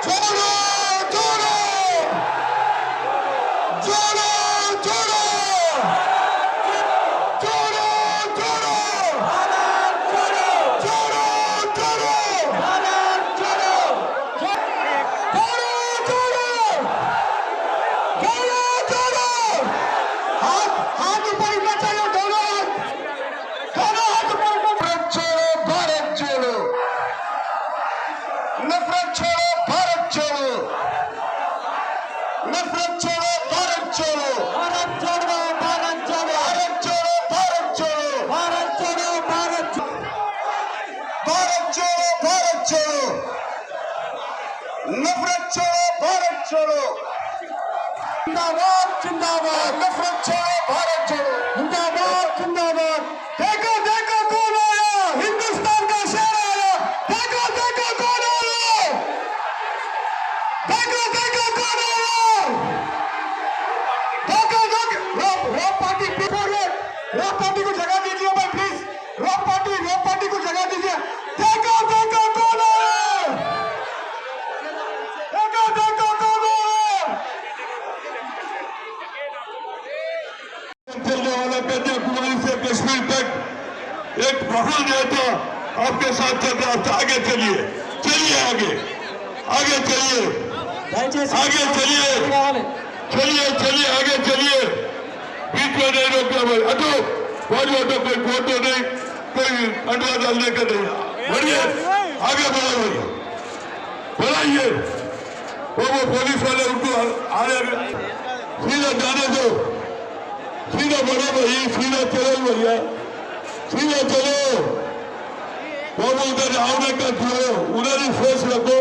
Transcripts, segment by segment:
छोड़ो छोड़ो छोड़ो छोड़ो छोड़ो छोड़ो छोड़ो छोड़ो हाथ ऊपर उठना चाहिए, दोनों हाथ ऊपर उठना। भारत छोड़ो, नफरत छोड़ो, भारत छोड़ो, नफरत छोड़ो, भारत छोड़ो, भारत छोड़ो, भारत छोड़ो, भारत छोड़ो, भारत छोड़ो, भारत छोड़ो, भारत छोड़ो, भारत छोड़ो, नफरत छोड़ो, भारत छोड़ो, जिंदाबाद जिंदाबाद, नफरत छोड़ो, भारत छोड़ो, जिंदाबाद जिंदाबाद। देखो देखो कौन आया, हिंदुस्तान का शेर आया, देखो देखो कौन आया, देखो देखो कौन आया, देखो देखो। रॉ पार्टी को जगह दीजिए भाई प्लीज, रॉ पार्टी को जगह दीजिए। देखो देखो कौन आया, देखो देखो कौन आया। चलने वाला कन्याकुमारी से कश्मीर तक एक महान नेता आपके साथ चल रहा था। आगे चलिए, चलिए आगे, आगे चलिए, आगे चलिए, चलिए चलिए आगे चलिए, बीच में नहीं रोकना भाई। अटो बाजू अटो, कोई फोटो नहीं, कोई अंडा डालने का नहीं, बढ़िए आगे बढ़ाइए, बढ़ाइए। वो पुलिस वाले उनको आने सीधा जाने दो, सीधा बढ़ो भाई, सीधा चलो भैया, सीधा चलो। बाबू उधर आवने का छोड़ो, उधर ही फोर्स रखो,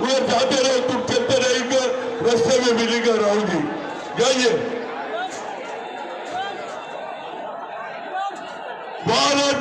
उधर जाते रहो, तुम चलते रहेंगे, रास्ते में मिलेगा राहुल जी, जाइए। भारत